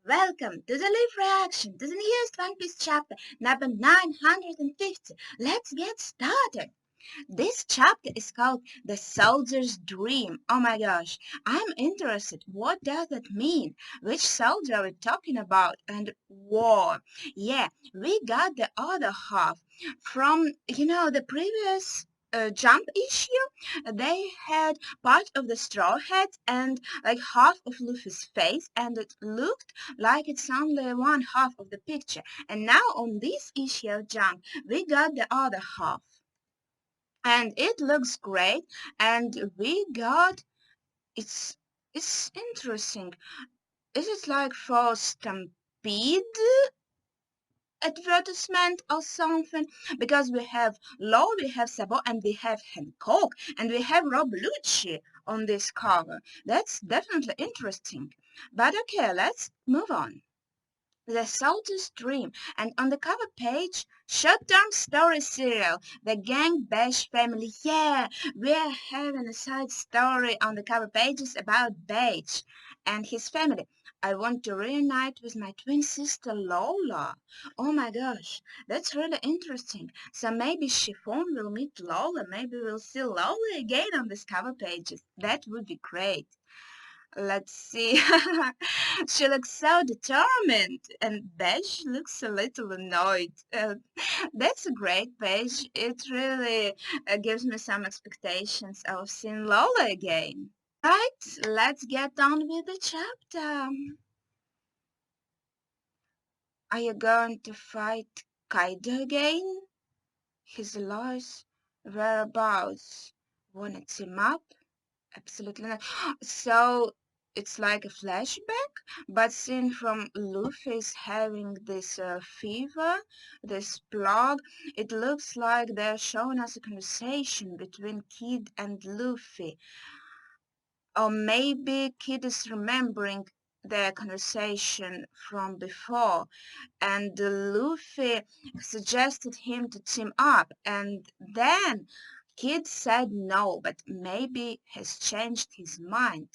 Welcome to the live reaction to the newest One Piece chapter, number 950. Let's get started. This chapter is called The Soldier's Dream. Oh my gosh, I'm interested. What does that mean? Which soldier are we talking about? And war. Yeah, we got the other half from, the previous jump issue. They had part of the straw hat and like half of Luffy's face, and it looked like it's only one half of the picture. And now on this issue of jump, we got the other half and it looks great, and we got it's it's interesting. Is it like for Stampede advertisement or something? Because we have Law, we have Sabo, and we have Hancock, and we have Rob Lucci on this cover. That's definitely interesting. But okay, let's move on. The Soldier's Dream, and on the cover page, short-term story serial, The Gang Bash Family. Yeah, we're having a side story on the cover pages about Beige and his family. I want to reunite with my twin sister Lola. Oh my gosh, that's really interesting. So maybe Chiffon will meet Lola. Maybe we'll see Lola again on these cover pages. That would be great. Let's see. She looks so determined, and Beige looks a little annoyed. That's a great page. It really gives me some expectations of seeing Lola again. Right, let's get on with the chapter. Are you going to fight Kaido again? His lies, whereabouts? Wanna team up? Absolutely not. So it's like a flashback, but seen from Luffy's having this fever, this plague. It looks like they're showing us a conversation between Kid and Luffy. Or maybe Kid is remembering their conversation from before, and Luffy suggested him to team up, and then Kid said no, but maybe has changed his mind.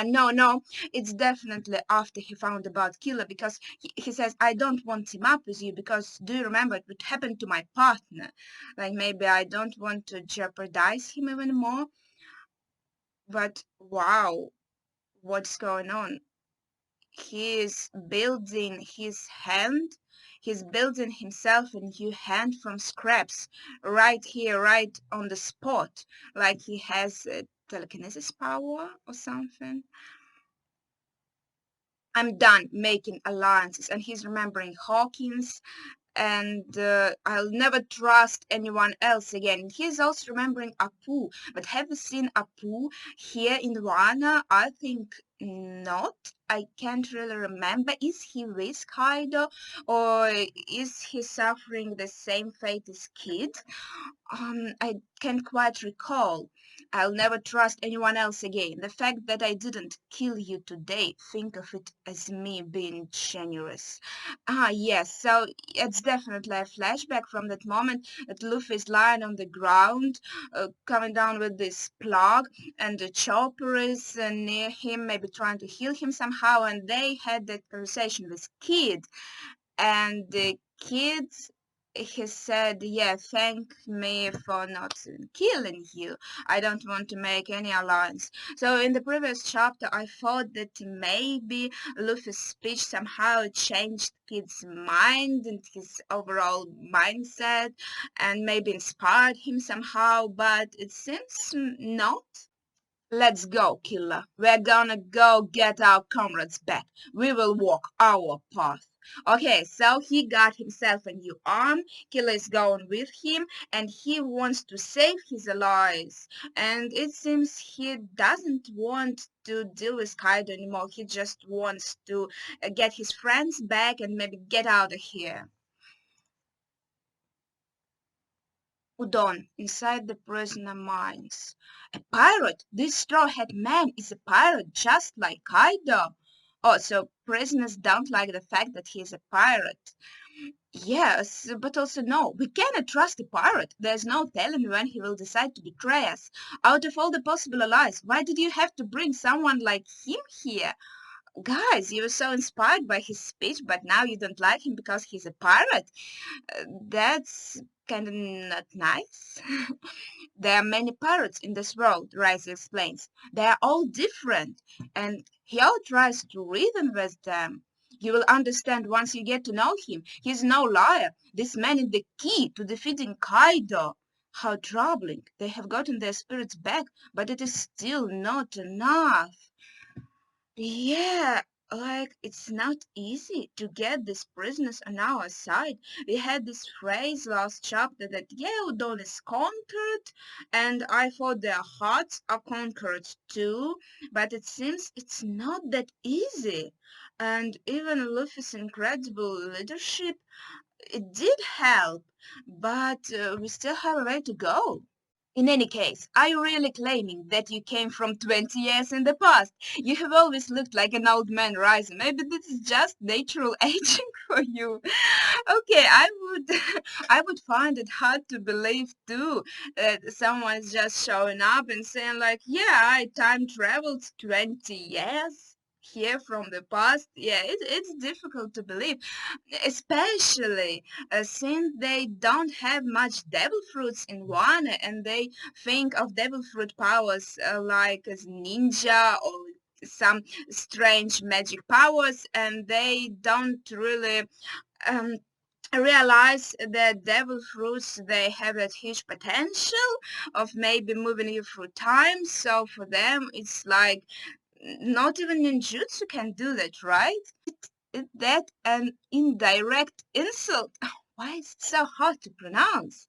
No, no, it's definitely after he found about Killer, because he says, I don't want him up with you because do you remember it would happen to my partner? Like maybe I don't want to jeopardize him even more. But wow, what's going on? He is building his hand. He's building himself a new hand from scraps right here, right on the spot, like he has telekinesis power or something. I'm done making alliances. And he's remembering Hawkins, and I'll never trust anyone else again. He's also remembering Apu. But have you seen Apu here in Wano? I think not. I can't really remember. Is he with Kaido, or is he suffering the same fate as Kid? I can't quite recall. I'll never trust anyone else again. The fact that I didn't kill you today, think of it as me being generous. Ah, yes, so it's definitely a flashback from that moment that Luffy is lying on the ground, coming down with this plug, and the chopper is near him, maybe trying to heal him somehow, and they had that conversation with Kid, and the kid, he said, yeah, thank me for not killing you. I don't want to make any alliance. So in the previous chapter, I thought that maybe Luffy's speech somehow changed Kid's mind and his overall mindset and maybe inspired him somehow, but it seems not. Let's go, Killer. We're gonna go get our comrades back. We will walk our path. Okay, so he got himself a new arm. Killer is going with him, and he wants to save his allies. And it seems he doesn't want to deal with Kaido anymore. He just wants to get his friends back and maybe get out of here. Udon, inside the prisoner mines. A pirate! This straw-hat man is a pirate just like Kaido. Oh, so prisoners don't like the fact that he is a pirate. Yes, but also no, we cannot trust a pirate. There's no telling when he will decide to betray us. Out of all the possible allies, why did you have to bring someone like him here? Guys, you were so inspired by his speech, but now you don't like him because he's a pirate. That's kind of not nice. There are many pirates in this world, Rice explains. They are all different, and he all tries to reason with them. You will understand once you get to know him. He's no liar. This man is the key to defeating Kaido. How troubling. They have gotten their spirits back, but it is still not enough. Yeah, like it's not easy to get these prisoners on our side. We had this phrase last chapter that yeah, Udon is conquered, and I thought their hearts are conquered too, but it seems it's not that easy. And even Luffy's incredible leadership, it did help, but we still have a way to go. In any case, are you really claiming that you came from 20 years in the past? You have always looked like an old man rising. Maybe this is just natural aging for you. Okay, I would find it hard to believe too that someone's just showing up and saying like, yeah, I time traveled 20 years here from the past. Yeah, it's difficult to believe, especially since they don't have much devil fruits in one, and they think of devil fruit powers like as ninja or some strange magic powers, and they don't really um, realize that devil fruits they have that huge potential of maybe moving you through time. So for them it's like not even ninjutsu can do that, right? Is that an indirect insult? Why is it so hard to pronounce?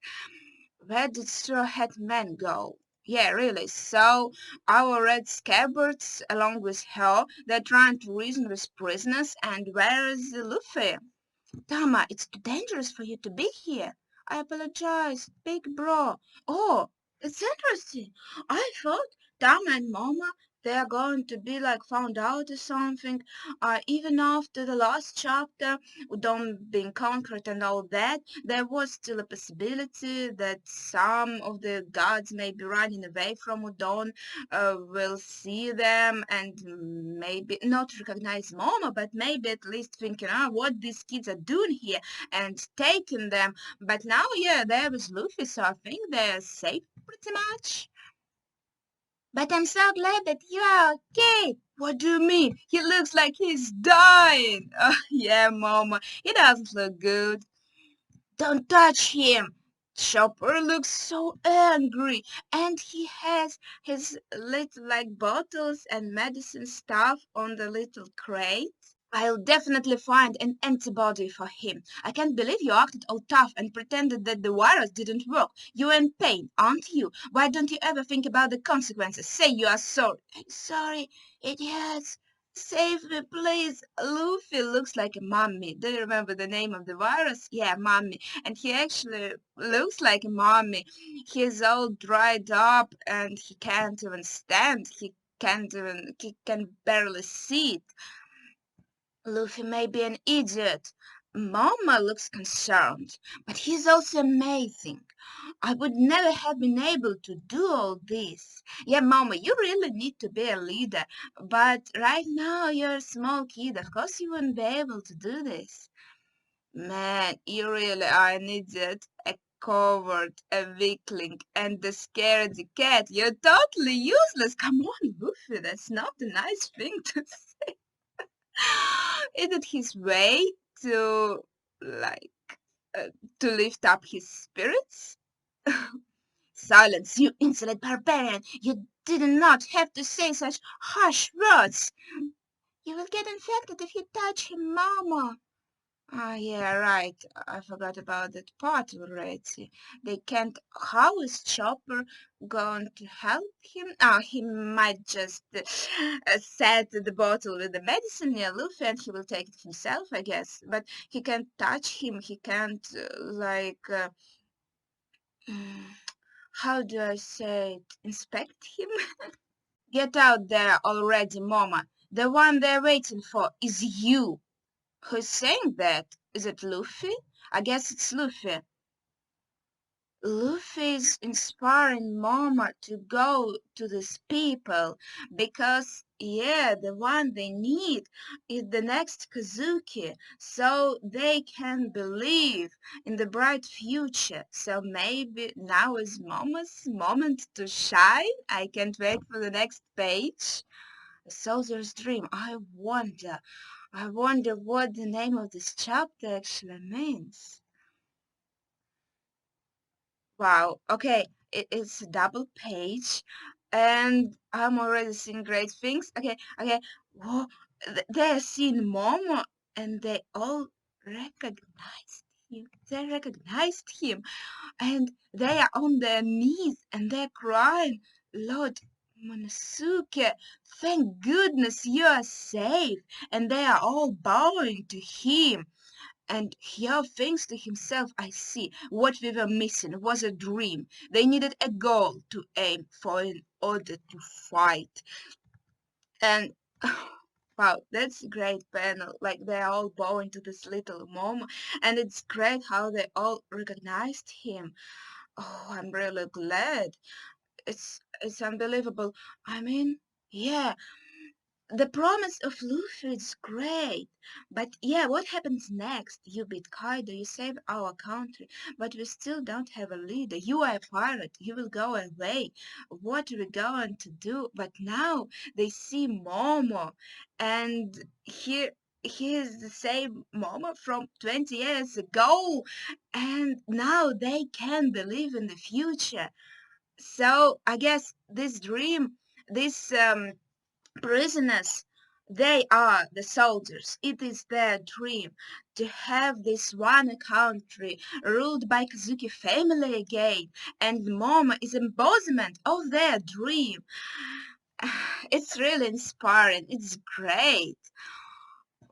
Where did Straw Hat Man go? Yeah, really. So our red scabbards, along with her, they're trying to reason with prisoners. And where is Luffy? Tama, it's too dangerous for you to be here. I apologize, big bro. Oh, it's interesting. I thought Tama and Mama, they are going to be like found out or something. Even after the last chapter, Udon being conquered and all that, there was still a possibility that some of the gods may be running away from Udon, will see them and maybe not recognize Mama, but maybe at least thinking, what these kids are doing here and taking them. But now, yeah, there is Luffy, so I think they're safe pretty much. But I'm so glad that you are okay. What do you mean? He looks like he's dying. Oh, yeah, Mama, he doesn't look good. Don't touch him. Chopper looks so angry, and he has his little like bottles and medicine stuff on the little crate. I'll definitely find an antibody for him. I can't believe you acted all tough and pretended that the virus didn't work. You're in pain, aren't you? Why don't you ever think about the consequences? Say you are sorry. I'm sorry. It hurts. Save me, please. Luffy looks like a mummy. Do you remember the name of the virus? Yeah, mummy. And he actually looks like a mummy. He's all dried up and he can't even stand. He can barely sit. Luffy may be an idiot. Mama looks concerned, but he's also amazing. I would never have been able to do all this. Yeah, Mama, you really need to be a leader, but right now you're a small kid. Of course you wouldn't be able to do this. Man, you really are an idiot, a coward, a weakling, and a scaredy cat. You're totally useless. Come on, Luffy, that's not a nice thing to say. Is it his way to like to lift up his spirits? Silence, you insolent barbarian! You did not have to say such harsh words. You will get infected if you touch him, Mama. Ah, yeah, right. I forgot about that part already. They can't. How is Chopper going to help him? He might just set the bottle with the medicine near Luffy and he will take it himself, I guess. But he can't touch him. He can't, mm, how do I say it? Inspect him? Get out there already, Mama. The one they're waiting for is you. Who's saying that? Is it Luffy? I guess it's Luffy. Luffy's inspiring Mama to go to these people because, yeah, the one they need is the next Kazuki, so they can believe in the bright future. So maybe now is Mama's moment to shine. I can't wait for the next page. A soldier's dream. I wonder what the name of this chapter actually means. Wow. Okay. It's a double page, and I'm already seeing great things. Okay. Okay. Whoa. They're seeing Momo, and they all recognized him. They recognized him, and they are on their knees, and they're crying. Lord Monosuke, thank goodness you are safe. And they are all bowing to him. And here thinks to himself, I see, what we were missing was a dream. They needed a goal to aim for in order to fight. And wow, that's a great panel. Like they're all bowing to this little mom, and it's great how they all recognized him. Oh, I'm really glad. It's unbelievable. I mean, yeah, the promise of Luffy is great, but yeah, what happens next? You beat Kaido, you save our country, but we still don't have a leader. You are a pirate, you will go away. What are we going to do? But now they see Momo, and he is the same Momo from 20 years ago, and now they can believe in the future. So I guess this dream, this prisoners, they are the soldiers. It is their dream to have this one country ruled by Kazuki family again, and Momo is embodiment of their dream. It's really inspiring. It's great.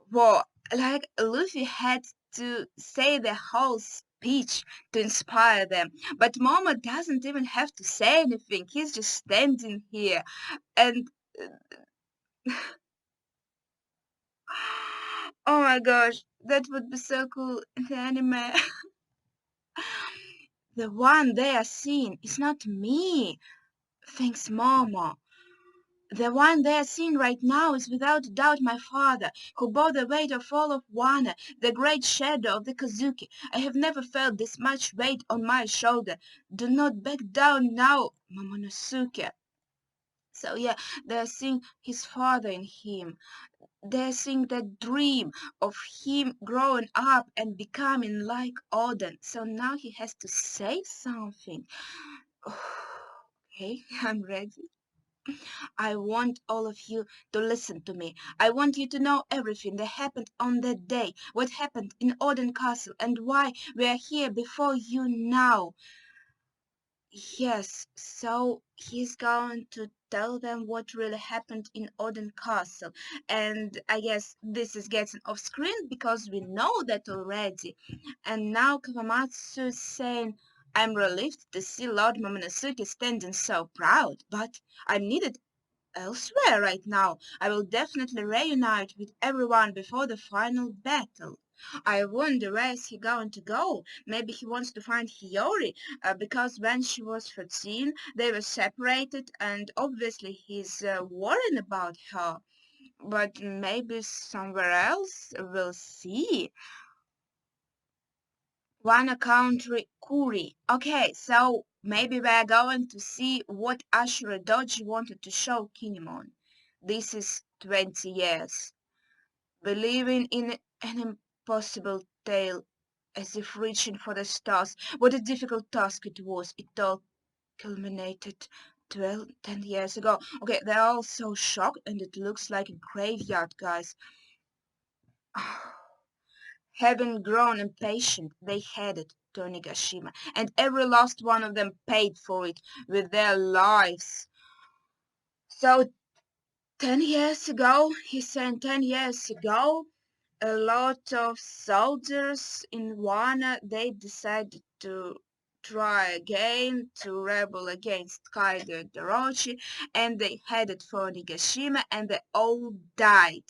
Well, like Luffy had to say the whole speech to inspire them, but Momo doesn't even have to say anything. He's just standing here and oh my gosh, that would be so cool in the anime. The one they are seeing is not me, thinks Momo. The one they are seeing right now is without doubt my father, who bore the weight of all of Wano, the great shadow of the Kazuki. I have never felt this much weight on my shoulder. Do not back down now, Momonosuke. So yeah, they are seeing his father in him. They're seeing that dream of him growing up and becoming like Odin. So now he has to say something. Okay, I'm ready. I want all of you to listen to me. I want you to know everything that happened on that day, what happened in Odin Castle, and why we are here before you now. Yes, so he's going to tell them what really happened in Odin Castle. And I guess this is getting off screen because we know that already. And now Kawamatsu is saying, I'm relieved to see Lord Momonosuke standing so proud, but I'm needed elsewhere right now. I will definitely reunite with everyone before the final battle. I wonder where is he going to go. Maybe he wants to find Hiyori, because when she was 13, they were separated, and obviously he's worrying about her. But maybe somewhere else, we'll see. One country Kuri. Okay, so maybe we're going to see what Ashura Doji wanted to show Kinemon. This is 20 years. Believing in an impossible tale, as if reaching for the stars. What a difficult task it was. It all culminated 10 years ago. Okay, they're all so shocked, and it looks like a graveyard, guys. Having grown impatient, they headed to Onigashima, and every last one of them paid for it with their lives. So 10 years ago, he said 10 years ago, a lot of soldiers in Wana, they decided to try again to rebel against Kaido and Orochi, and they headed for Onigashima, and they all died.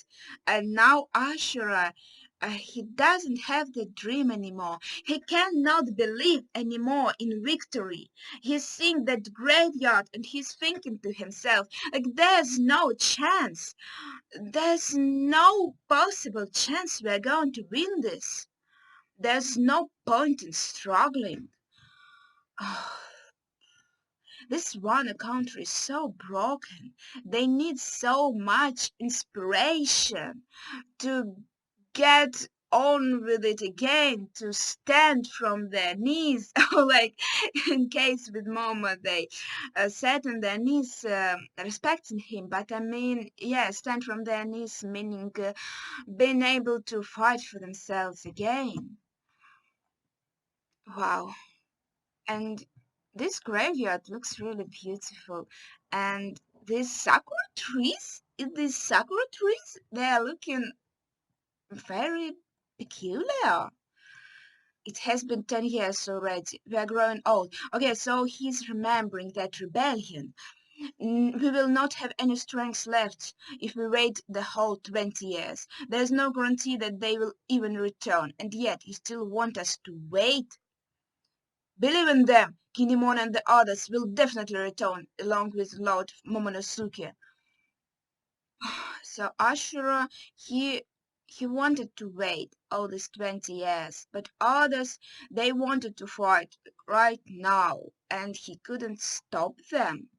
And now Ashura He doesn't have the dream anymore. He cannot believe anymore in victory. He's seeing that graveyard and he's thinking to himself, like, there's no chance. There's no possible chance we're going to win this. There's no point in struggling. Oh, this one country is so broken. They need so much inspiration to get on with it again, to stand from their knees. Like in case with Mama, they sat on their knees, respecting him. But I mean, yeah, stand from their knees, meaning being able to fight for themselves again. Wow. And this graveyard looks really beautiful. And these sakura trees, they are looking very peculiar. It has been 10 years already. We are growing old. Okay, so he's remembering that rebellion. We will not have any strength left if we wait the whole 20 years. There's no guarantee that they will even return, and yet you still want us to wait? Believe in them. Kinemon and the others will definitely return, along with Lord Momonosuke. So Ashura, he wanted to wait all these 20 years, but others, they wanted to fight right now, and he couldn't stop them.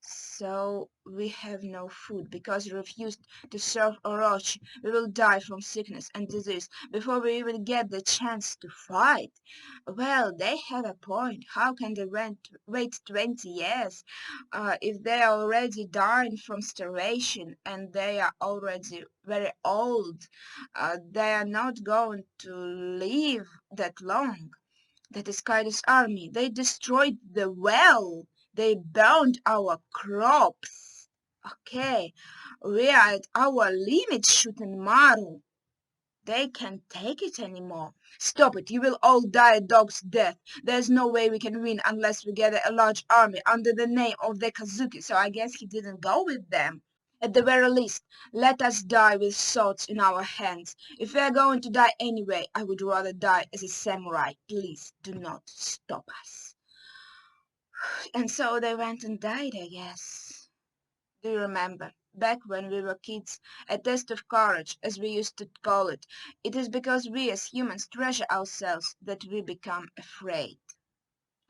So we have no food because you refused to serve Orochi. We will die from sickness and disease before we even get the chance to fight. Well, they have a point. How can they wait 20 years if they are already dying from starvation and they are already very old? They are not going to live that long. That is Kaido's army. They destroyed the well. They burned our crops. Okay, we are at our limit, shooting Maru. They can't take it anymore. Stop it, you will all die a dog's death. There's no way we can win unless we gather a large army under the name of the Kazuki, so I guess he didn't go with them. At the very least, let us die with swords in our hands. If we are going to die anyway, I would rather die as a samurai. Please do not stop us. And so they went and died, I guess. Do you remember? Back when we were kids, a test of courage, as we used to call it. It is because we as humans treasure ourselves that we become afraid.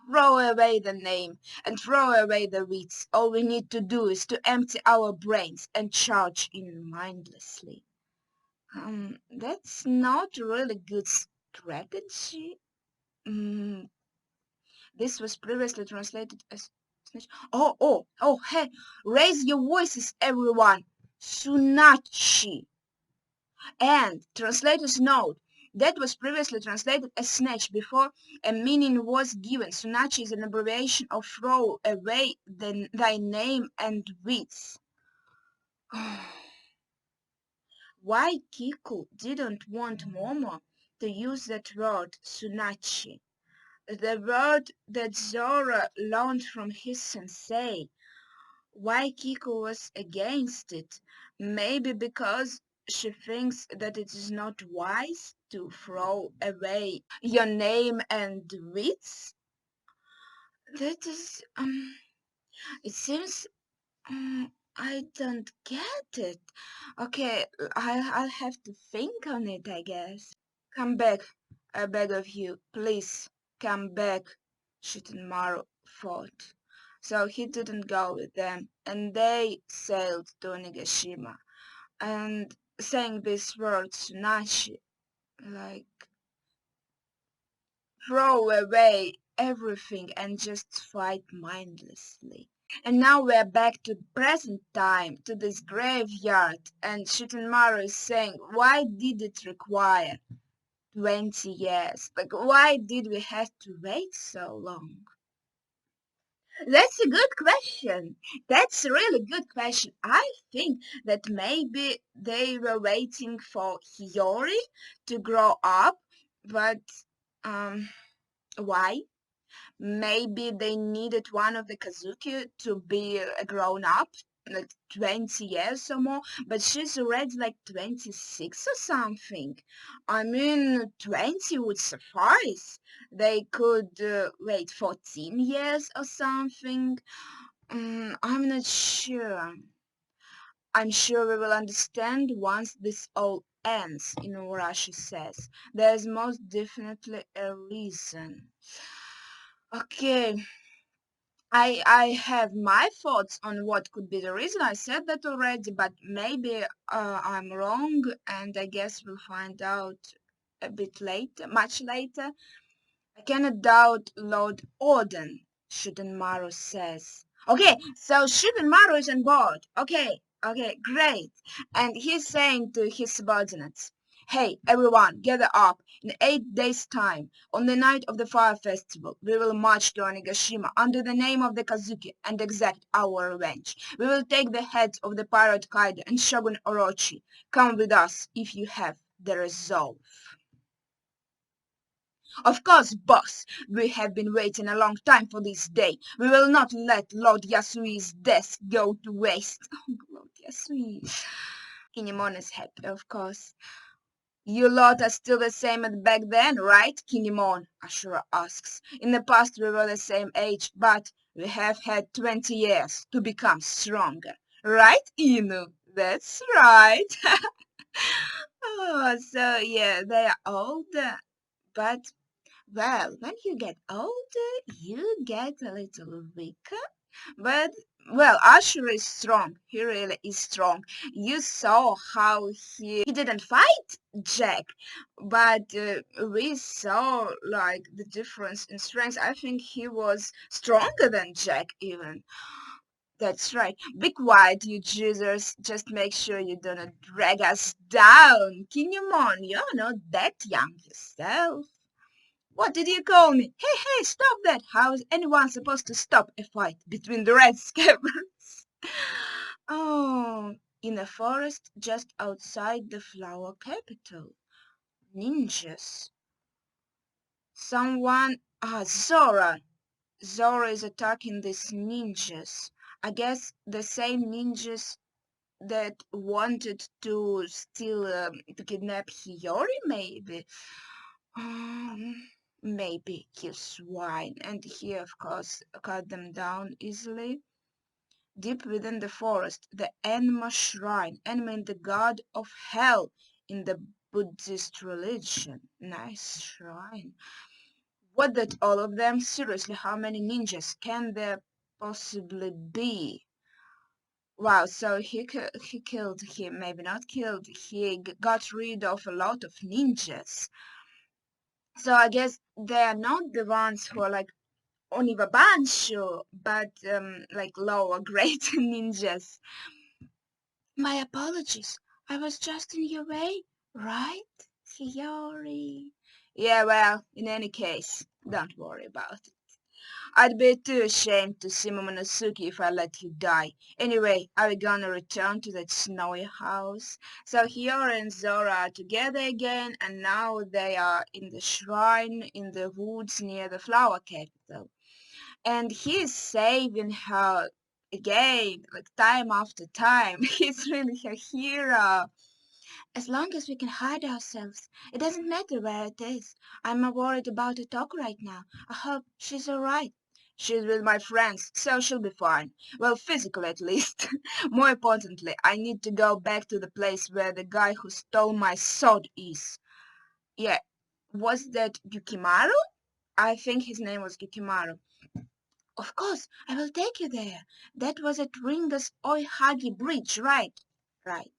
Throw away the name and throw away the wits. All we need to do is to empty our brains and charge in mindlessly. That's not really good strategy. Mm, this was previously translated as snitch. Oh, hey, raise your voices, everyone. Sunachi. And translator's note. That was previously translated as snatch before a meaning was given. Sunachi is an abbreviation of throw away thy name and wits. Why Kiku didn't want Momo to use that word, Sunachi? The word that Zora learned from his sensei. Why Kiko was against it? Maybe because she thinks that it is not wise to throw away your name and wits? That is, it seems, I don't get it. Okay, I'll have to think on it, I guess. Come back, I beg of you. Please, come back, Shitenmaru fought. So he didn't go with them, and they sailed to Onigashima, and saying these words to Nashi, like, throw away everything and just fight mindlessly. And now we're back to present time, to this graveyard, and Shitenmaru is saying, why did it require 20 years. Like, why did we have to wait so long? That's a good question. That's a really good question. I think that maybe they were waiting for Hiyori to grow up, but um, why? Maybe they needed one of the Kazuki to be a grown up like 20 years or more, but she's already like 26 or something. I mean, 20 would suffice. They could wait 14 years or something. I'm not sure. I'm sure we will understand once this all ends, Russia says. There's most definitely a reason. Okay, I have my thoughts on what could be the reason. I said that already, but maybe I'm wrong, and I guess we'll find out a bit later, much later. I cannot doubt Lord Auden, Shudenmaru says. Okay, so Shudenmaru is on board. Okay, great. And he's saying to his subordinates, hey, everyone, gather up. In 8 days' time, on the night of the fire festival, we will march to Onigashima under the name of the Kazuki and exact our revenge. We will take the heads of the pirate Kaido and Shogun Orochi. Come with us if you have the resolve. Of course, boss, we have been waiting a long time for this day. We will not let Lord Yasui's death go to waste. Oh, Lord Yasui. Kinemon is happy, of course. You lot are still the same as back then, right, Kinemon? Ashura asks. In the past we were the same age, but we have had 20 years to become stronger. Right, Inu? That's right. Oh, so yeah, they are older, but well, when you get older, you get a little weaker. But, well, Asher is strong. He really is strong. You saw how he didn't fight Jack, but we saw, like, the difference in strength. I think he was stronger than Jack, even. That's right. Be quiet, you Jesus. Just make sure you don't drag us down. Kinemon, you're not that young yourself. What did you call me? Hey, stop that! How is anyone supposed to stop a fight between the red scabbers? Oh, in a forest just outside the flower capital. Ninjas. Zora. Zora is attacking these ninjas. I guess the same ninjas that wanted to steal, to kidnap Hiyori, maybe. Maybe you swine, and he, of course, cut them down easily. Deep within the forest, the Enma shrine. Enma means the god of hell in the Buddhist religion. Nice shrine. What did all of them? Seriously, how many ninjas can there possibly be? Wow, so he killed him, maybe not killed, he got rid of a lot of ninjas. So I guess they are not the ones who are like Oniwabansho, but like lower grade ninjas. My apologies. I was just in your way, right, Hiyori? Yeah, well, in any case, don't worry about it. I'd be too ashamed to see Momonosuke if I let you die. Anyway, are we gonna return to that snowy house? So Hiyori and Zora are together again, and now they are in the shrine in the woods near the flower capital. And he's saving her again, like time after time. He's really her hero. As long as we can hide ourselves, it doesn't matter where it is. I'm more worried about the dog right now. I hope she's alright. She's with my friends, so she'll be fine. Well, physically at least. More importantly, I need to go back to the place where the guy who stole my sword is. Yeah, was that Yukimaru? I think his name was Yukimaru. Of course, I will take you there. That was at Ringa's Oihagi Bridge, right? Right.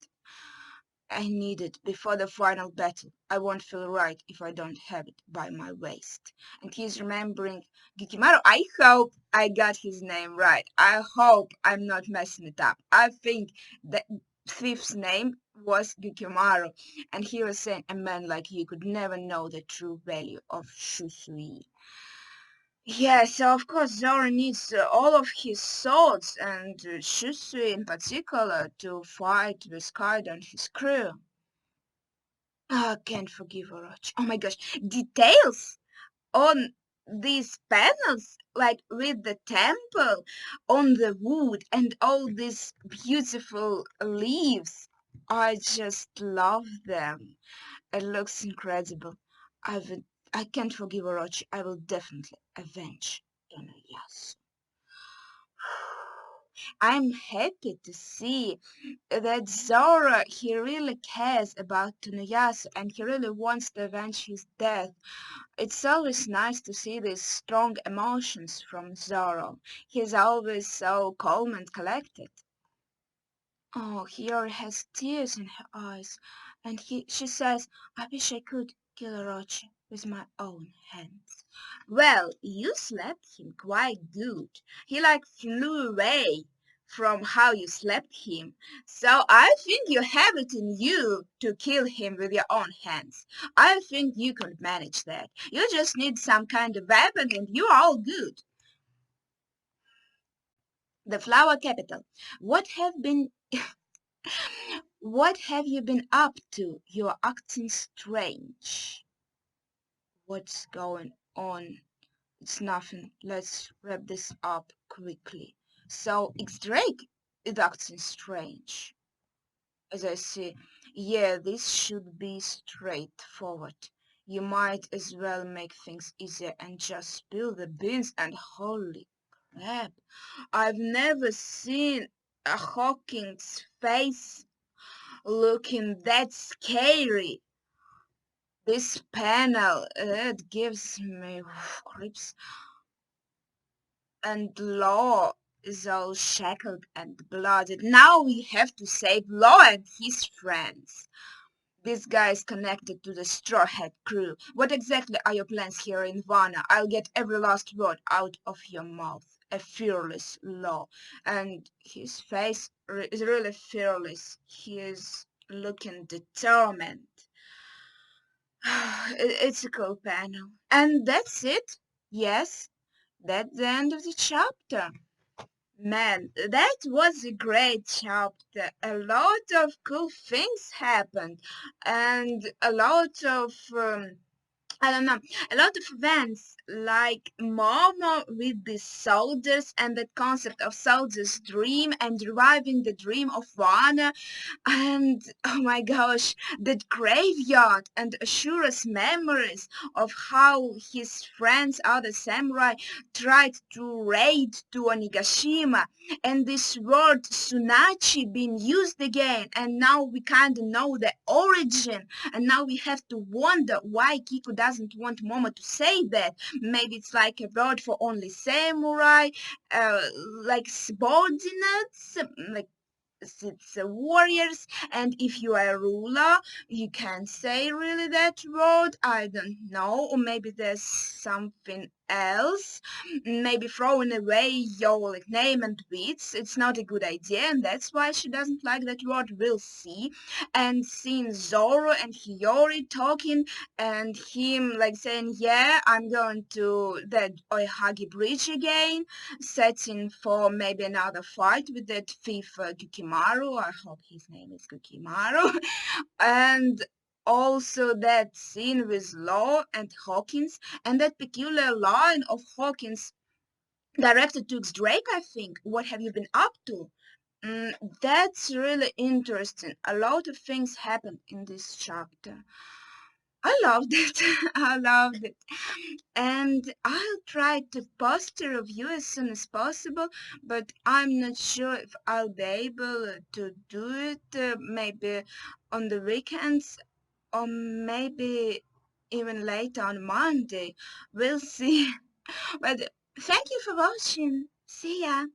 I need it before the final battle. I won't feel right if I don't have it by my waist. And he's remembering Gikimaru. I hope I got his name right. I hope I'm not messing it up. I think the thief's name was Gikimaru. And he was saying a man like you could never know the true value of Shusui. Yeah, so of course Zoro needs all of his swords and Shusui in particular to fight with Kaido and his crew. I can't forgive Orochi. Oh my gosh, details on these panels, like with the temple on the wood and all these beautiful leaves. I just love them. It looks incredible. I will, I can't forgive Orochi. I will definitely avenge Tonoyasu. I'm happy to see that Zora, he really cares about Tonoyasu and he really wants to avenge his death. It's always nice to see these strong emotions from Zoro. He's always so calm and collected. Oh, Hiyori has tears in her eyes, and she says, I wish I could kill Orochi with my own hands. Well, you slapped him quite good. He like flew away from how you slapped him. So I think you have it in you to kill him with your own hands. I think you could manage that. You just need some kind of weapon and you're all good. The flower capital. What have been What have you been up to? You're acting strange. What's going on? It's nothing. Let's wrap this up quickly. So, it's Drake is acting strange. As I see, yeah, this should be straightforward. You might as well make things easier and just spill the beans and holy crap. I've never seen a Hawking's face looking that scary. This panel, it gives me creeps. And Law is all shackled and blooded. Now we have to save Law and his friends. This guy is connected to the Straw Hat crew. What exactly are your plans here in Varna? I'll get every last word out of your mouth. A fearless Law. And his face is really fearless. He is looking determined. It's a cool panel. And that's it. Yes, that's the end of the chapter. Man, that was a great chapter. A lot of cool things happened, and a lot of I don't know, a lot of events like Momo with the soldiers and the concept of soldier's dream and reviving the dream of Vana and oh my gosh, that graveyard and Ashura's memories of how his friends, other samurai, tried to raid to Onigashima, and this word Sunachi being used again, and now we kind of know the origin, and now we have to wonder why Kiku doesn't want Momo to say that. Maybe it's like a word for only samurai, uh, like subordinates, like it's warriors, and if you are a ruler you can say really that word. I don't know, or maybe there's something else. Maybe throwing away your like name and bits, it's not a good idea, and that's why she doesn't like that word. We'll see. And seeing Zoro and Hiyori talking and him like saying, yeah, I'm going to that Oihagi bridge again, setting for maybe another fight with that thief Kukimaru. I hope his name is Kukimaru. And also that scene with Law and Hawkins, and that peculiar line of Hawkins directed to Drake, I think. What have you been up to? That's really interesting. A lot of things happened in this chapter. I loved it. I loved it. And I'll try to post a review as soon as possible, but I'm not sure if I'll be able to do it maybe on the weekends or maybe even later on Monday. We'll see. But thank you for watching. See ya.